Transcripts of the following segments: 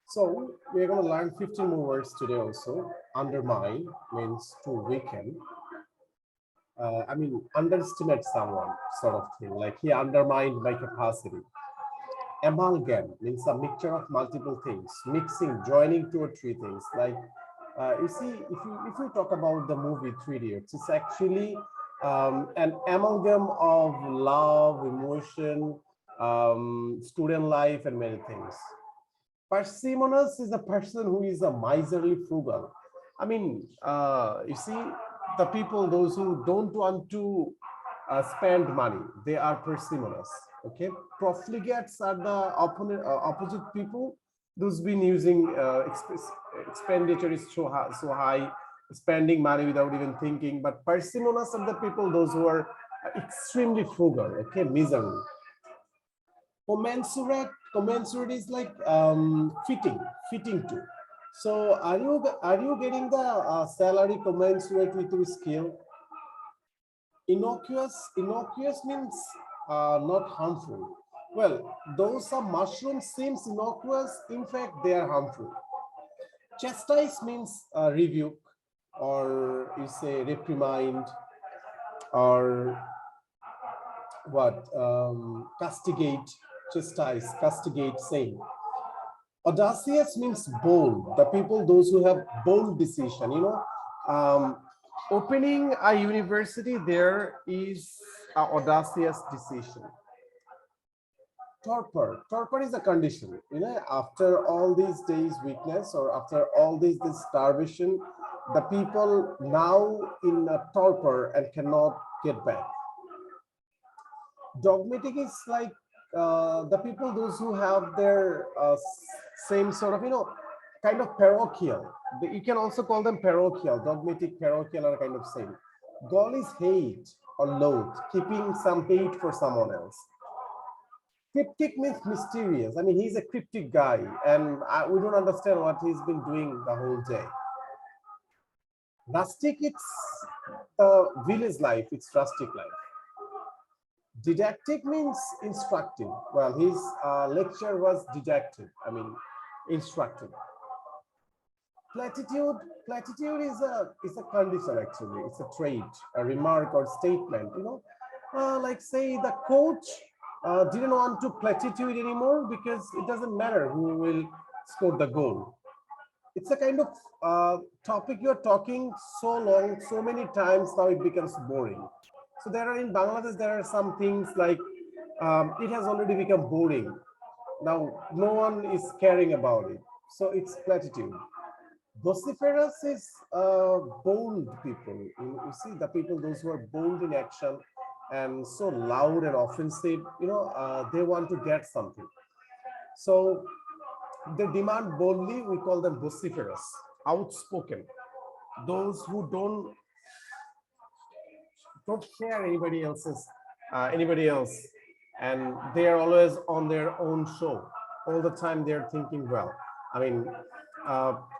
So we're going to learn 15 more words today also. Undermine means to weaken. Underestimate someone sort of thing, like he undermined my capacity. Amalgam means a mixture of multiple things, mixing, joining two or three things. Like you see, if you talk about the movie Three Idiots, it's actually an amalgam of love, emotion, student life, and many things. Parsimonious is a person who is a miserly frugal. You see, the people, those who don't want to spend money, they are parsimonious. Okay, profligates are the opposite people. Those been using expenditure is so high, spending money without even thinking. But parsimonious are the people, those who are extremely frugal. Okay, miserly. Commensurate is like fitting to. So are you getting the salary commensurate with your skill? Innocuous means not harmful. Well, those some mushrooms seems innocuous, in fact they are harmful. Chastise means rebuke, or you say reprimand, or what, castigate, chastise, castigate, same. Audacious means bold, the people, those who have bold decision, opening a university, there is a audacious decision. Torpor is a condition, after all these days weakness, or after all this starvation, the people now in a torpor and cannot get back. Dogmatic is like the people, those who have their same sort of, kind of parochial. You can also call them parochial. Dogmatic, parochial are kind of same. Gall is hate or loathe, keeping some hate for someone else. Cryptic means mysterious. He's a cryptic guy, and we don't understand what he's been doing the whole day. Rustic, it's village life, it's rustic life. Didactic means instructive. Well, his lecture was didactic, instructive. Platitude is a condition, actually. It's a trait, a remark or statement, like say the coach didn't want to platitude anymore because it doesn't matter who will score the goal. It's a kind of topic you're talking so long, so many times, now it becomes boring. So there are in Bangladesh, there are some things like it has already become boring. Now no one is caring about it. So it's platitude. Vociferous is bold people. You see the people, those who are bold in action and so loud and offensive, they want to get something. So they demand boldly, we call them vociferous, outspoken. Those who don't care anybody else, and they are always on their own show. All the time they're thinking, well,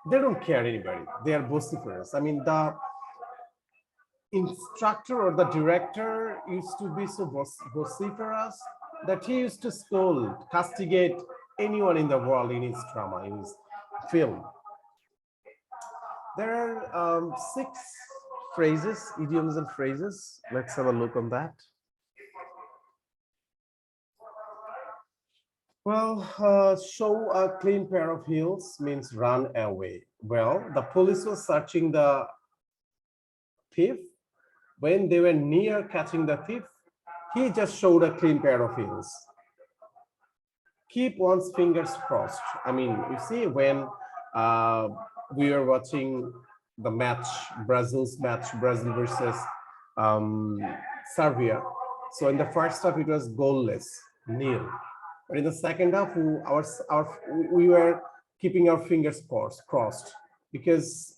they don't care anybody. They are vociferous. The instructor or the director used to be so vociferous that he used to scold, castigate anyone in the world in his drama, in his film. There are 6 phrases, idioms and phrases. Let's have a look on that. Well, show a clean pair of heels means run away. Well, the police was searching the thief. When they were near catching the thief, he just showed a clean pair of heels. Keep one's fingers crossed. You see, when we were watching the match, Brazil's match, Brazil versus Serbia. So in the first half, it was goalless, nil. But in the second half, we were keeping our fingers crossed because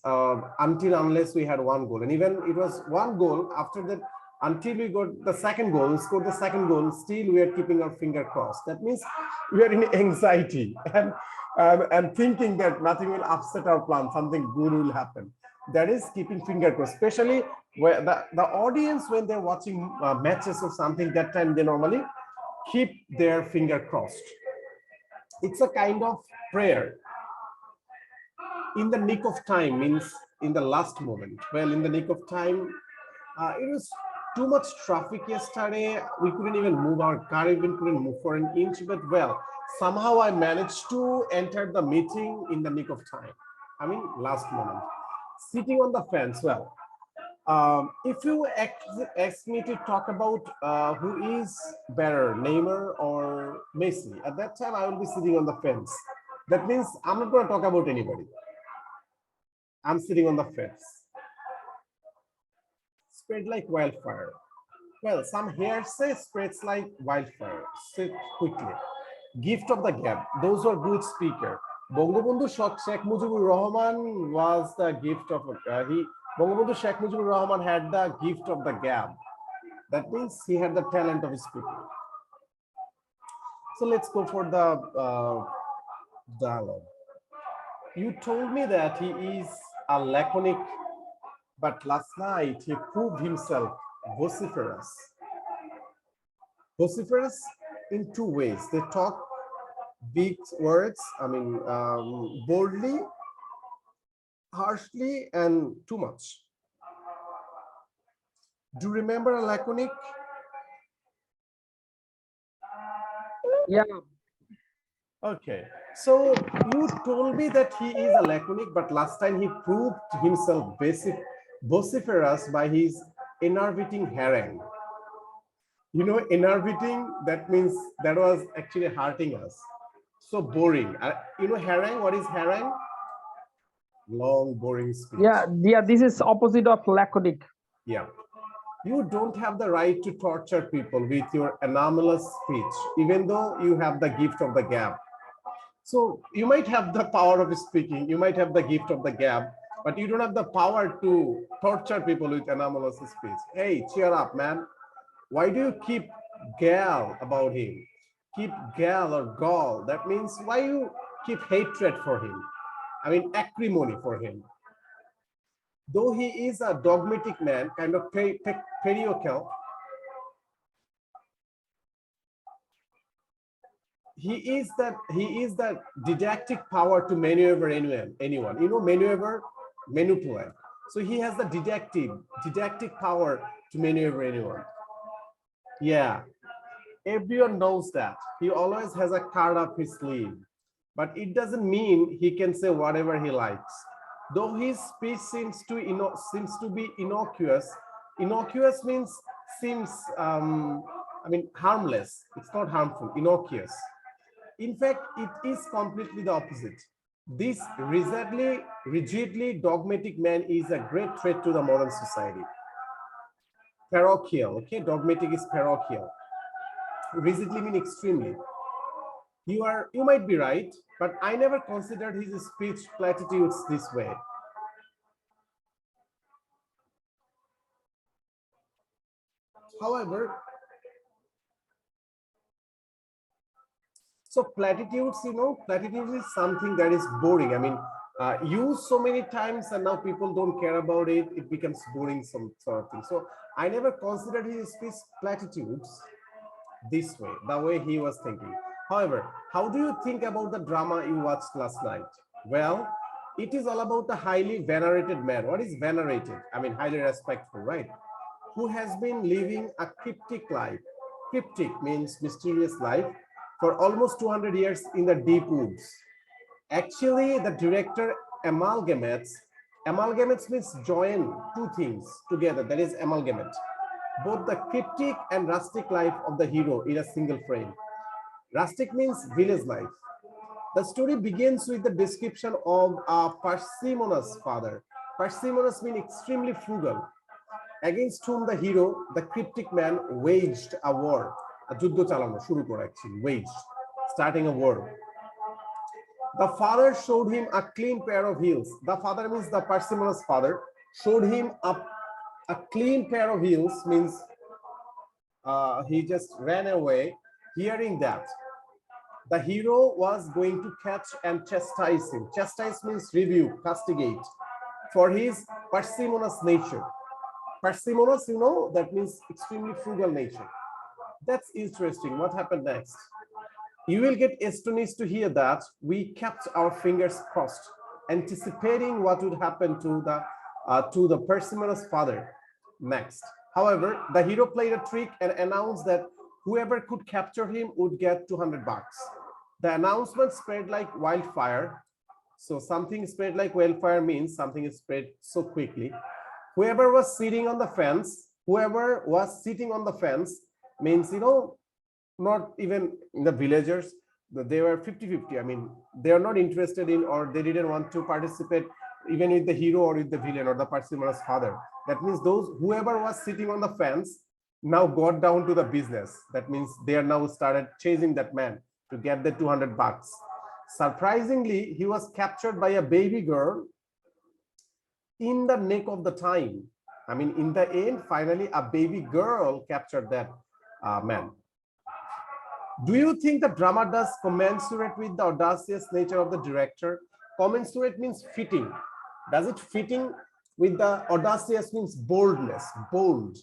until unless we had one goal, and even it was one goal after that, until we got the second goal, scored the second goal, still we are keeping our finger crossed. That means we are in anxiety and thinking that nothing will upset our plan, something good will happen. That is keeping finger crossed, especially where the audience, when they're watching matches or something, that time they normally keep their finger crossed. It's a kind of prayer. In the nick of time means in the last moment. Well, in the nick of time, it was too much traffic yesterday. We couldn't even move, our car even couldn't move for an inch, but well, somehow I managed to enter the meeting in the nick of time. I mean, last moment. Sitting on the fence, well, if you ask me to talk about who is better, Neymar or Messi, at that time I will be sitting on the fence. That means I'm not going to talk about anybody. I'm sitting on the fence. Spread like wildfire. Well, some hearsay spreads like wildfire. Sit quickly. Gift of the gab. Those were good speaker. Bangabandhu Sheikh Mujibur Rahman was the gift of Bangabandhu Sheikh Mujibur Rahman had the gift of the gab. That means he had the talent of speaking. So let's go for the dialogue. You told me that he is a laconic, but last night he proved himself vociferous. Vociferous in two ways. They talk big words, I mean, boldly, harshly, and too much. Do you remember a laconic? Yeah, Okay, so you told me that he is a laconic, but last time he proved himself vociferous by his enervating harangue. You know, enervating, that means that was actually hurting us. So boring. You know, harangue, what is harangue? Long, boring speech. yeah. This is opposite of laconic. Yeah. You don't have the right to torture people with your anomalous speech, even though you have the gift of the gab. So you might have the power of speaking, you might have the gift of the gab, but you don't have the power to torture people with anomalous speech. Hey, cheer up, man. Why do you keep gal about him? Keep gal or gall. That means why you keep hatred for him? I mean, acrimony for him. Though he is a dogmatic man, kind of periodical, he is that didactic power to maneuver anyone. You know, maneuver, manipulate. So he has the didactic power to maneuver anyone. Yeah, everyone knows that. He always has a card up his sleeve, but it doesn't mean he can say whatever he likes. Though his speech seems to be innocuous. Innocuous means seems I mean harmless. It's not harmful. Innocuous. In fact, it is completely the opposite. This rigidly dogmatic man is a great threat to the modern society. Parochial, okay? Dogmatic is parochial. Rigidly mean extremely. You might be right, but I never considered his speech platitudes this way. However, so platitudes, you know, platitudes is something that is boring. I mean, used so many times and now people don't care about it. It becomes boring, some sort of thing. So I never considered his speech platitudes this way, the way he was thinking. However, how do you think about the drama you watched last night? Well, it is all about the highly venerated man. What is venerated? I mean, highly respectful, right? Who has been living a cryptic life. Cryptic means mysterious life for almost 200 years in the deep woods. Actually, the director amalgamates means join two things together, that is amalgamate. Both the cryptic and rustic life of the hero in a single frame. Rustic means village life. The story begins with the description of a parsimonious father. Parsimonious means extremely frugal, against whom the hero, the cryptic man, waged a war. A যুদ্ধ চালানো শুরু করে actually, waged, starting a war. The father showed him a clean pair of heels. The father means the parsimonious father showed him a clean pair of heels, means he just ran away. Hearing that, the hero was going to catch and chastise him. Chastise means rebuke, castigate, for his parsimonious nature. Parsimonious, you know, that means extremely frugal nature. That's interesting. What happened next? You will get astonished to hear that we kept our fingers crossed anticipating what would happen to the Persemena's father next. However, the hero played a trick and announced that whoever could capture him would get 200 bucks. The announcement spread like wildfire. So something spread like wildfire means something is spread so quickly. Whoever was sitting on the fence means, not even the villagers, they were 50-50. I mean, they are not interested in, or they didn't want to participate even with the hero or with the villain or the Persemena's father. That means whoever was sitting on the fence now got down to the business. That means they are now started chasing that man to get the 200 bucks. Surprisingly, he was captured by a baby girl in the nick of the time. I mean, in the end, finally, a baby girl captured that man. Do you think the drama does commensurate with the audacious nature of the director? Commensurate means fitting. Does it fitting with the audacious means boldness, bold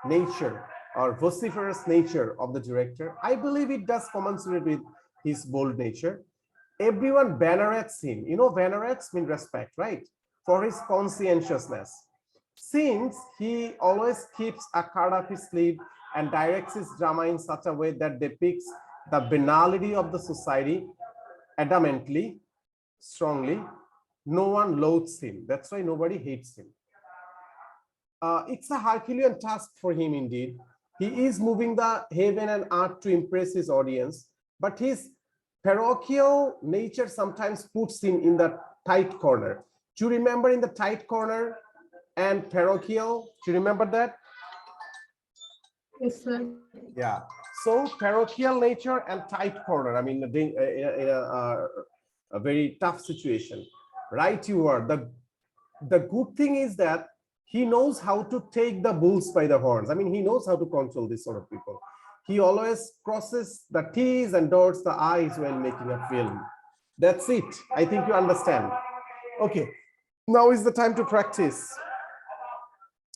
nature or vociferous nature of the director? I believe it does commensurate with his bold nature. Everyone venerates him. Venerates mean respect, right? For his conscientiousness. Since he always keeps a card up his sleeve and directs his drama in such a way that depicts the banality of the society adamantly, strongly, no one loathes him. That's why nobody hates him. It's a Herculean task for him indeed. He is moving the heaven and earth to impress his audience, but his parochial nature sometimes puts him in the tight corner. Do you remember in the tight corner and parochial? Do you remember that? Yes, sir. Yeah. So parochial nature and tight corner. I mean, in a very tough situation. Right, you are. The good thing is that he knows how to take the bulls by the horns. I mean, he knows how to control this sort of people. He always crosses the T's and dots the I's while making a film. That's it. I think you understand. Okay. Now is the time to practice.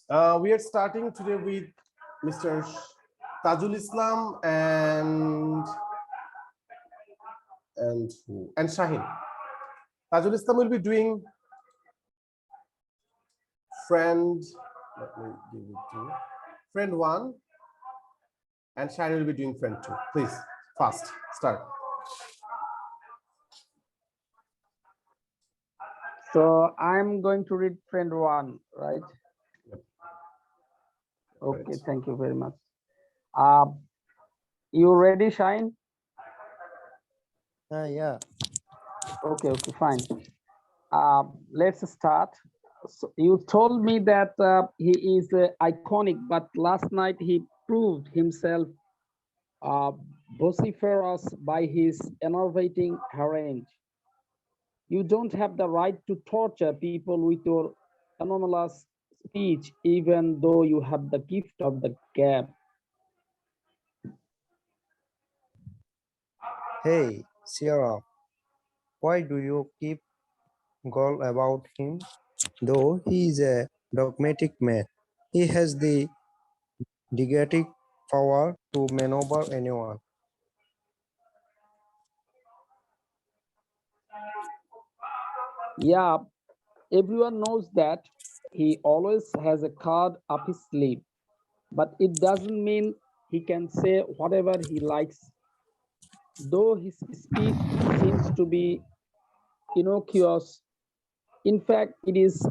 We are starting today with Mr. Tajul Islam and Shaheen. Tajul Islam will be doing friend. Let me give it to friend 1, and Shaheen will be doing friend 2. Please, fast start. So I'm going to read friend 1, right? Yep. Okay, Right. thank you very much. You ready, Shine? Yeah. Okay, fine. Let's start. So you told me that he is iconic, but last night he proved himself vociferous by his enervating harangue. You don't have the right to torture people with your anomalous speech, even though you have the gift of the gab. Hey, Sierra, why do you keep goal about him? Though he is a dogmatic man, he has the diegetic power to maneuver anyone. Yeah, everyone knows that he always has a card up his sleeve, but it doesn't mean he can say whatever he likes. Though his speech seems to be innocuous, in fact, it is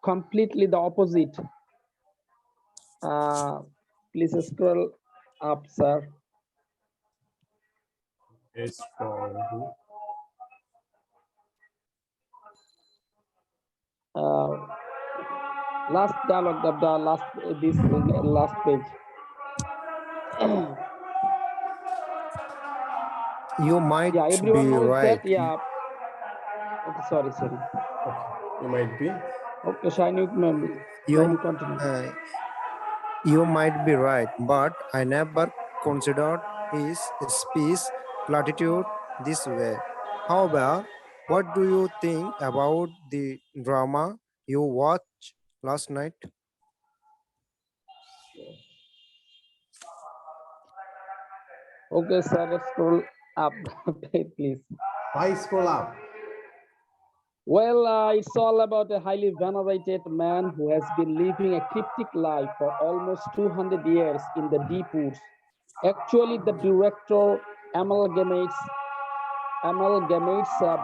completely the opposite. Please scroll up, sir. It's for Last dialogue of the last page. You might Yeah, everyone be knows right. that. Yeah. Okay, sorry. you might be. Okay, Shine, You, continue. you might be right, but I never considered his speech platitude this way. However, what do you think about the drama you watched last night? Okay, sir, let's scroll Up, please. Why scroll up? Well, it's all about a highly venerated man who has been living a cryptic life for almost 200 years in the deep woods. Actually, the director amalgamates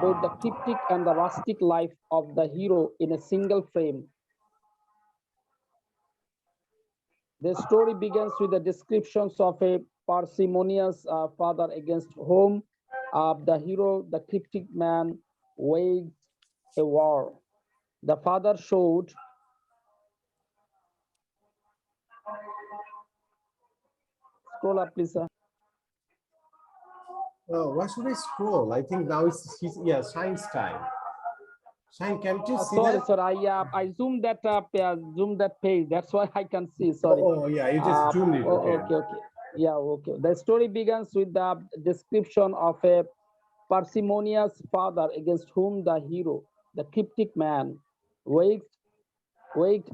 both the cryptic and the rustic life of the hero in a single frame. The story begins with the descriptions of a parsimonious father against whom the hero, the cryptic man, waged a war. The father showed scroll up, please. Oh, why should I scroll? I think now yeah, Shine's time. Shine, can't you see Sorry, that? sorry. I zoomed that up, zoomed that page. That's why I can see. Sorry. Oh, yeah, you just zoomed it. Okay. Okay. Yeah, okay. The story begins with the description of a parsimonious father against whom the hero, the cryptic man, waged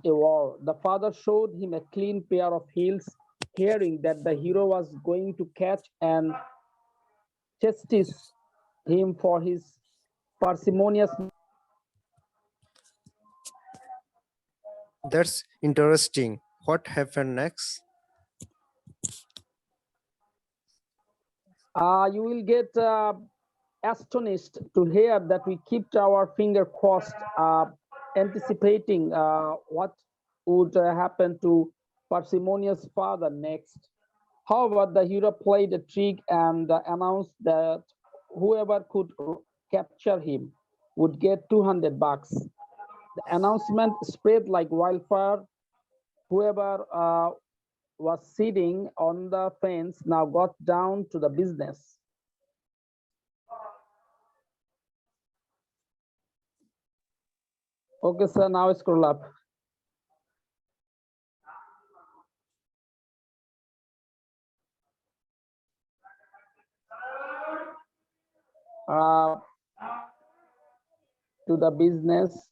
a war. The father showed him a clean pair of heels, hearing that the hero was going to catch and chastise him for his parsimonious. That's interesting. What happened next? You will get astonished to hear that we kept our finger crossed, anticipating what would happen to parsimonious father next. However, the hero played a trick and announced that whoever could capture him would get 200 bucks. The announcement spread like wildfire. Whoever was sitting on the fence now got down to the business. Okay, sir, now scroll up. Uh, to the business.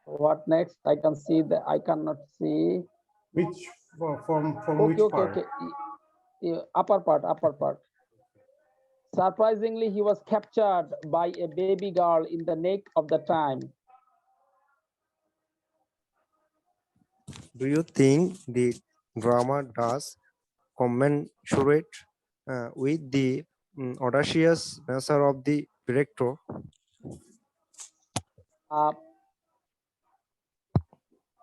What next? I can see that I cannot see. Which from Okay, which okay, part? okay. Yeah, upper part. Surprisingly, he was captured by a baby girl in the nick of the time. Do you think the drama does commensurate with the audacious nature of the director? Uh,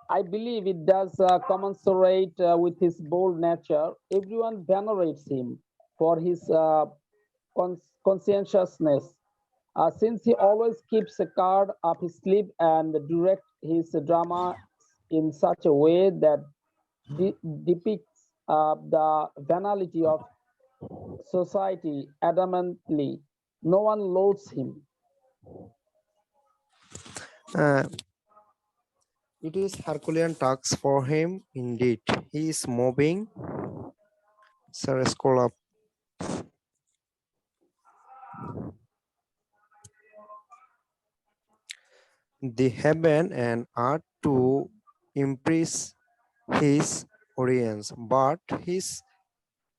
I believe it does commensurate with his bold nature. Everyone venerates him for his conscientiousness, since he always keeps a card up his sleeve and directs his drama in such a way that depicts the venality of society adamantly. No one loathes him. It is Herculean task for him, indeed. He is moving. Sir, scroll up. The heaven and earth to impress his audience, but his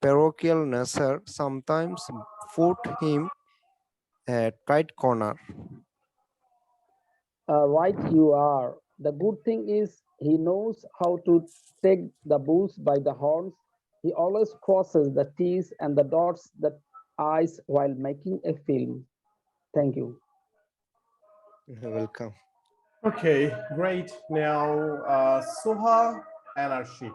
parochial nature sometimes put him at tight corner. Right, you are. The good thing is he knows how to take the bulls by the horns. He always crosses the T's and the dots the I's while making a film. Thank you. Welcome. Okay, great. Now, Soha and Arshi.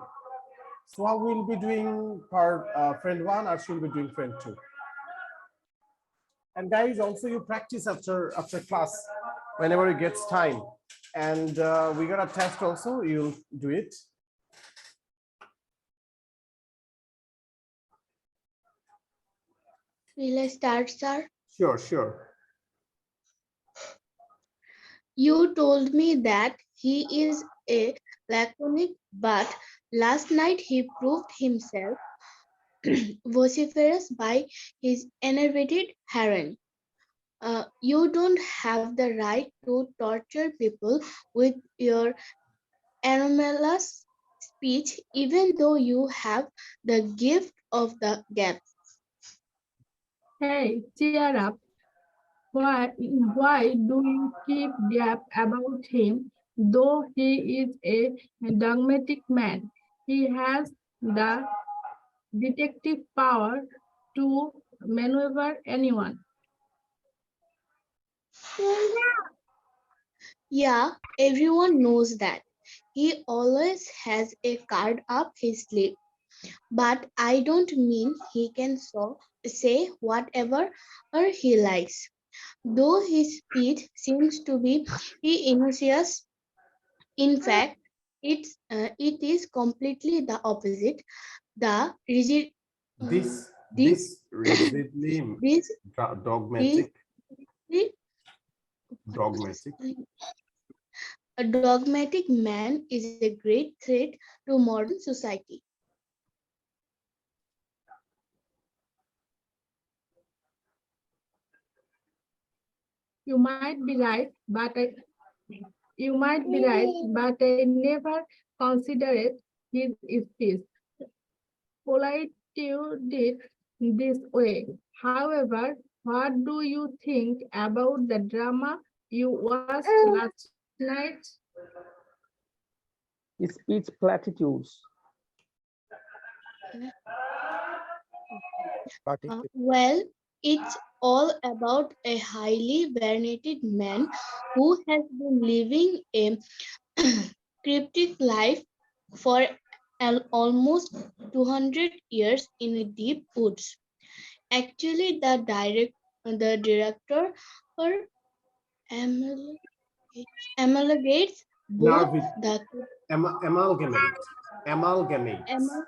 Soha will be doing part friend one, Arshi will be doing friend two. And guys, also you practice after class whenever it gets time. And we got a test also, you'll do it. Will I start, sir? Sure. You told me that he is a laconic, but last night he proved himself vociferous by his enervated harangue. You don't have the right to torture people with your anomalous speech, even though you have the gift of the gab. Hey, cheer up. Why do you keep yap about him? Though he is a dogmatic man, he has the detective power to maneuver anyone. Yeah, everyone knows that. He always has a card up his sleeve. But I don't mean he can say whatever he likes. Though his speech seems to be innocuous, in fact, it is completely the opposite. The rigid, This this rigidly this this dogmatic, dogmatic. a dogmatic man is a great threat to modern society. You might be right, but I never considered his speech politude this way. However, what do you think about the drama you watched last night? Speech platitudes. Well, it's all about a highly variegated man who has been living a cryptic life for almost 200 years in the deep woods. Actually, the director or amalgamates both Narvik, the amalgamate, amalgamates. amal-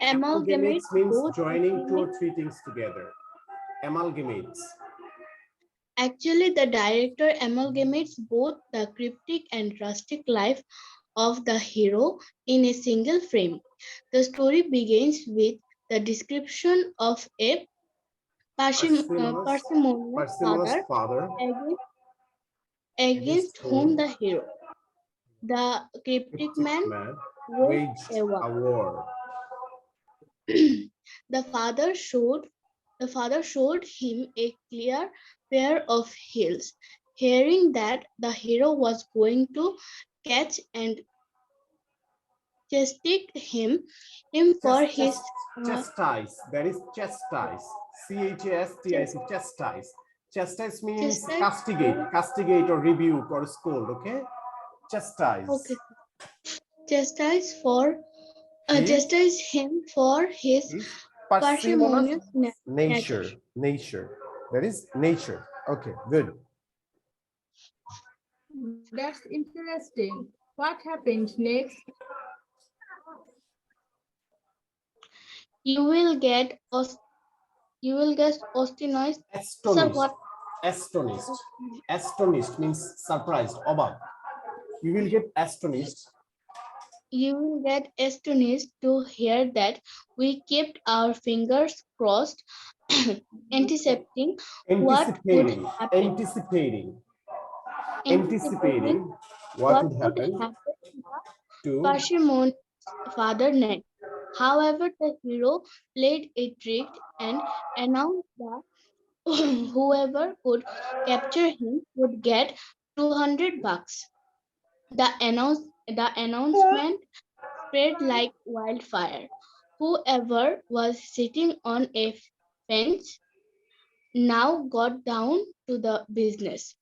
amalgamates Amalgamates means both the joining two filmic. or three things together. Amalgamates. Actually, the director amalgamates both the cryptic and rustic life of the hero in a single frame. The story begins with the description of a parsimonious Parsimonious father father against, against against whom whom the hero, the cryptic cryptic man, man waged waged a war. a war. the father showed the father showed him a clear pair of heels. Hearing that the hero was going to catch and chastised him for his uh, Chastise. That is chastise. chest, Chastise. Chastise. Chastise means chastised castigate, for castigate or rebuke or scold. Okay. Chastise. okay chastised for His, chastised him for his his parsimonious parsimonious nature. nature. Nature. That is nature. Okay. Good. That's interesting. What happened next? You will get astonished. Sir, Astonished. what? Astonished. Astonished means surprised. Obak. You will get astonished. You will get astonished to hear that we kept our fingers crossed, anticipating what would Anticipating. happen, anticipating Anticipating what what would would happen happen to parsimonious father next. However, the hero played a trick and announced that whoever could capture him would get 200 bucks. The announcement spread like wildfire. Whoever was sitting on a fence now got down to the business.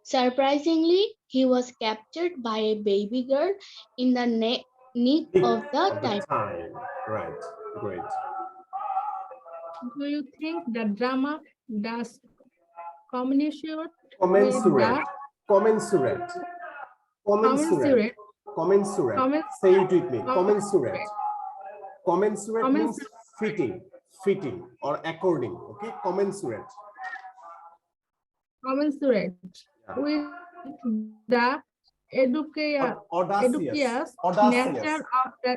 Surprisingly, he was captured by a baby girl in the nick nick of the of the time. time. Right. Great. Do you think the drama does communicate with Commensurate. the Commensurate. Commensurate. commensurate, Commensurate. commensurate, Say it with me. Commensurate. Commensurate means commensurate, fitting, fitting or according. Okay. Commensurate. commensurate Yeah. with the Audacious. educaous Audacious. nature of the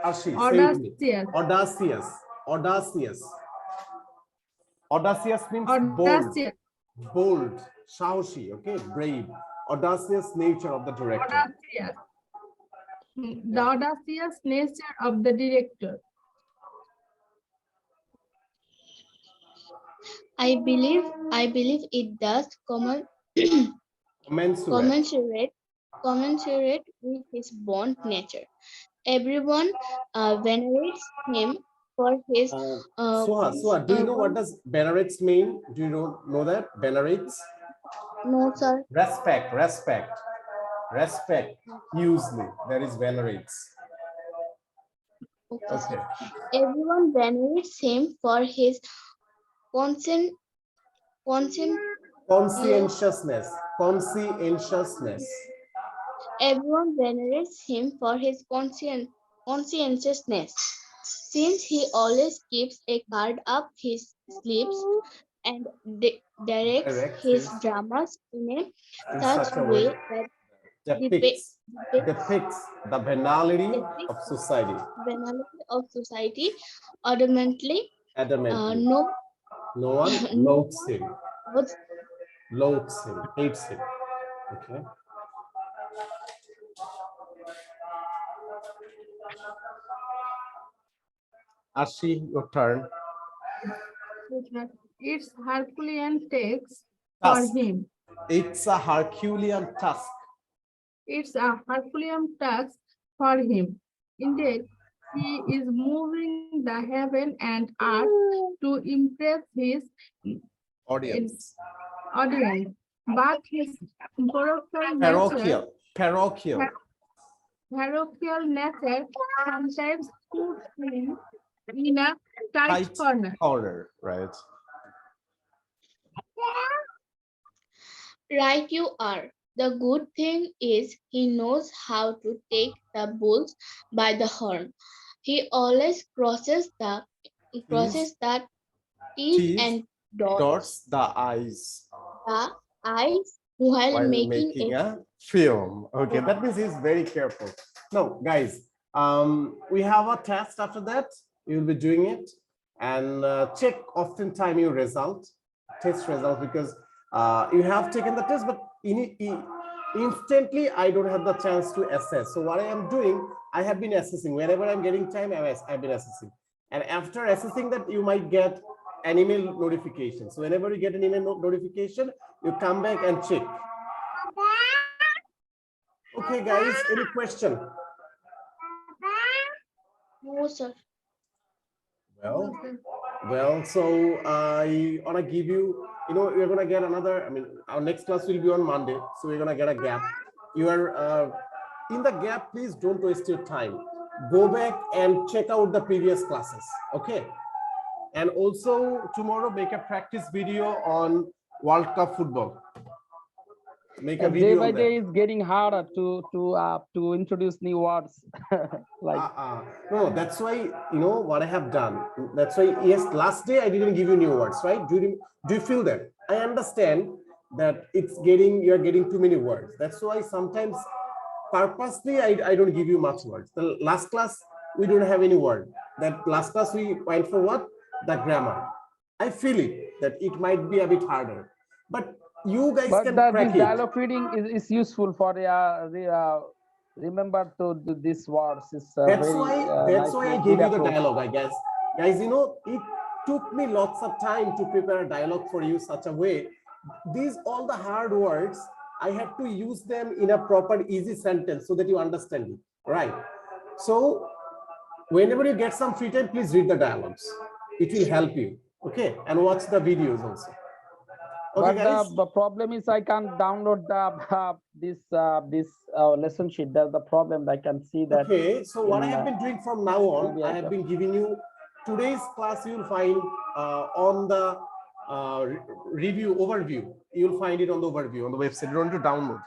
Arshi, say it with me. audacious, Audacious. Audacious. Audacious means bold. audacious, Bold, sahoshi, okay, brave, audacious nature of the director. audacious, the audacious nature of the director. I believe it does Commensurate. commensurate with his born nature. Everyone venerates him for his Suha, do you know what one. does venerates mean? Do you know that? Venerates? No, sir. Respect, respect, respect. Usually, there is venerates. Okay, sir. Okay. Everyone venerates him for his conscient, conscient. Conscientiousness, conscientiousness. Everyone venerates him for his conscientiousness, since he always keeps a card up his sleeves and directs Directs his his dramas in in such such a a way way that depicts depicts depicts the banality depicts of society banality of society. Adamantly, adamantly. no, No one no loathes one him, was hates him. Okay. Ashi, your turn. It's Herculean takes for Task. him. It's a Herculean task. It's a Herculean task for him. Indeed, he is moving the heaven and earth to impress his Audience. audience, but his Parochial. Parochial. parochial nature sometimes puts him in a tight Tight corner. corner, right? right. You are. The good thing is he knows how to take the bulls by the horn. He always These crosses the T's T's and dots dots the I's the I's while while making making a a film. Okay, that means he's very careful. No, guys, we have a test after that. You'll be doing it and check oftentimes your test result, because you have taken the test, but instantly I don't have the chance to assess. So what I am doing, I have been assessing whenever I'm getting time. I've been assessing, and after assessing that, you might get an email notification. So whenever you get an email notification, you come back and check. Okay, guys, any question? no, sir. Well, so I wanna give you, you're gonna get another, our next class will be on Monday, so we're gonna get a gap. You are in the gap, please don't waste your time. Go back and check out the previous classes, okay? And also tomorrow make a practice video on World Cup football. Make a And day video by on that. day it's getting harder to introduce new words. Like No, that's why, what I have done. That's why, yes, last day I didn't give you new words, right? Do you feel that? I understand that you're getting too many words. That's why sometimes purposely I don't give you much words. The last class, we don't have any word. That last class we went for what? The grammar. I feel it, that it might be a bit harder, but you guys but can this crack it. dialogue reading is useful for remember to do these words. It's That's very why I nicely gave good you the approach. dialogue, I guess. Guys, it took me lots of time to prepare a dialogue for you such a way. These all the hard words, I have to use them in a proper easy sentence so that you understand it, right? So whenever you get some free time, please read the dialogues. It will help you, okay? And watch the videos also. Okay, But guys? the problem is I can't download the this lesson sheet. That's the problem. I can see that. Okay, so what I in, have been doing from now on, I have been giving you today's class. You'll find on the overview. You'll find it on the overview on the website. You don't need to download.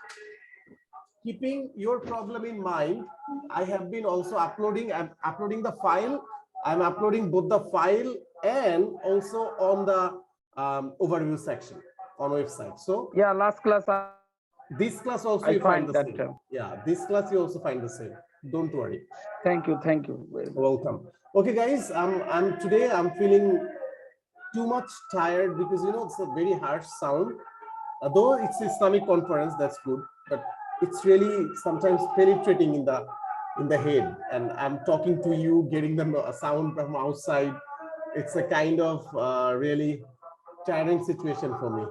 Keeping your problem in mind, I have been also uploading. I'm uploading the file. I'm uploading both the file and also on the overview section on website. So yeah, last class this class also I you find the that same. Yeah, this class you also find the same. Don't worry. Thank you very much. Welcome. Okay, guys. Today I'm feeling too much tired because it's a very harsh sound. Though it's Islamic conference, that's good, but it's really sometimes penetrating in the head. And I'm talking to you, getting the sound from outside. It's a kind of really tiring situation for me.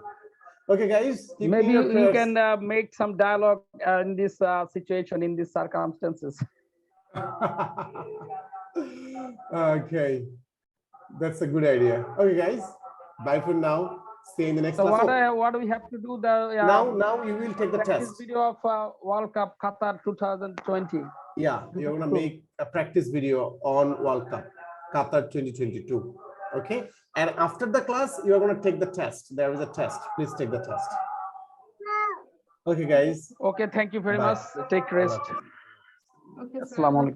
Okay, guys, keep me Maybe in your you prayers. can make some dialogue in this situation, in these circumstances. Okay, that's a good idea. Okay, guys, bye for now. See you in the next So class. what do we have to do? The Now you will take the practice test. video of World Cup Qatar 2020. Yeah, you're gonna make a practice video on World Cup Qatar 2022. Okay, and after the class, you're gonna take the test. There is a test. Please take the test. Okay, guys. Okay, thank you very Bye. much. Take Allah rest. Hafiz. Okay, sir. Assalamu alaikum.